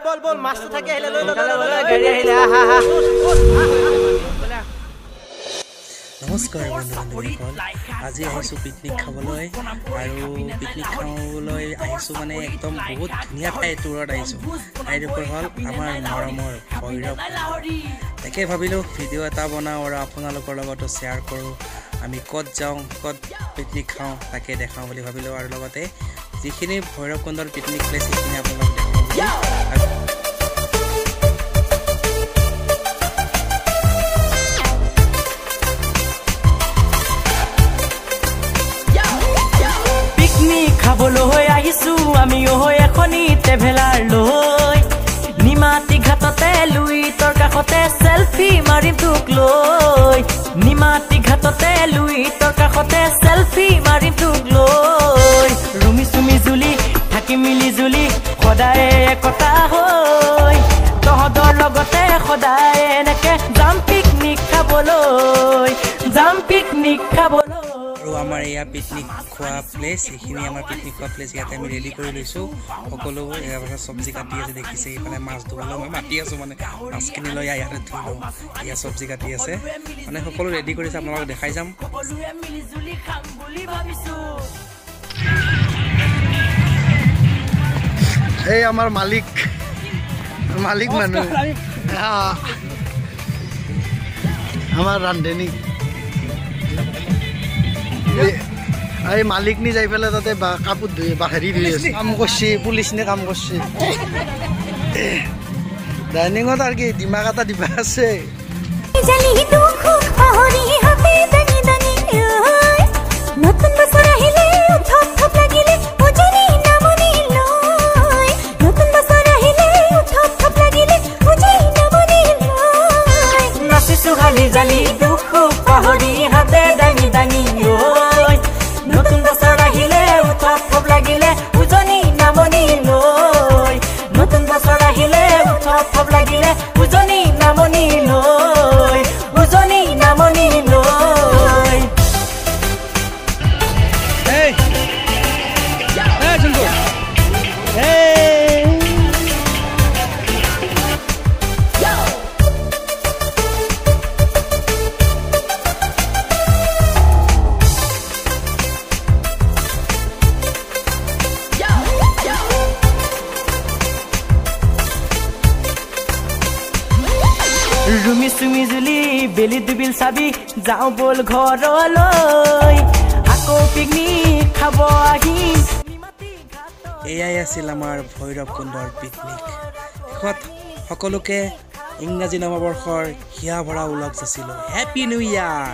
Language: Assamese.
বল বল মাছটো থাকে আহিলে লৈ লৈ গাড়ী আহিলে নমস্কাৰ বন্ধুসকল আজি আহিছোঁ পিকনিক খাবলৈ আৰু পিকনিক খাবলৈ আহিছোঁ মানে একদম বহুত ধুনীয়া ঠাই টুৰত আহিছোঁ ঠাইডোখৰ হ'ল আমাৰ মৰমৰ ভৈৰৱ তাকে ভাবিলোঁ ভিডিঅ' এটা বনাওঁ আৰু আপোনালোকৰ লগতো শ্বেয়াৰ কৰোঁ আমি ক'ত যাওঁ ক'ত পিকনিক খাওঁ তাকে দেখাওঁ বুলি ভাবিলোঁ আৰু লগতে যিখিনি ভৈৰৱকুণ্ডৰ পিকনিক প্লেচ সেইখিনি আপোনালোকক দেখাওঁ খাবলৈ আহিছোঁ আমি এখনি ট্ৰেভেলাৰ লৈ নিমাতী ঘাটতে লুইতৰ কাষতে সেলফি মাৰিম তোক লৈ নিমাতী ঘাটতে লুইতৰ কাষতে সেলফি মাৰিম তোক লৈ ৰুমি চুমি জুলি থাকি মিলি জুলি সদায় একতা হৈ তহঁতৰ লগতে সদায় এনেকে যাম পিকনিক খাবলৈ আৰু আমাৰ এয়া পিকনিক খোৱা প্লেচ এইখিনি আমাৰ পিকনিক খোৱা প্লেচ ইয়াতে আমি ৰেডি কৰি লৈছোঁ সকলোবোৰ এয়া চব্জি কাটি আছে দেখিছে এইফালে মাছ ধুবলৈ মই মাতি আছোঁ মানে মাছখিনি লৈ ইয়াতে ধুই লওঁ এয়া চব্জি কাটি আছে মানে সকলো ৰেডি কৰিছে আপোনালোকক দেখাই যাম এই আমাৰ মালিক মানুহ আমাৰ ৰান্ধনী এই মালিক নি যাই পেলাই তাতে কাপোৰ ধুই হেৰি ধুই আছে কাম কৰিছে পুলিচ নে কাম কৰিছে ডাইনিঙত আৰু কি দিমাগ এটা দিবা আছে জালি দুখ পাহৰি হাতে দাঙি দাঙি নতুন বছৰ আহিলে উৎসৱ খুব লাগিলে উজনি নামনি লৈ নতুন বছৰ আহিলে উৎসৱ খুব লাগিলে উজনি নামনি লৈ ৰুমি চুমি জুলি বেলি দুবিল চাবি যাওঁ বল ঘৰলৈ আকৌ পিকনিক খাব আহিম এয়াই আছিল আমাৰ ভৈৰৱকুণ্ডৰ পিকনিক শেষত সকলোকে ইংৰাজী নৱবৰ্ষৰ হিয়া ভৰা ওলগ যাচিলোঁ হেপী নিউ ইয়াৰ।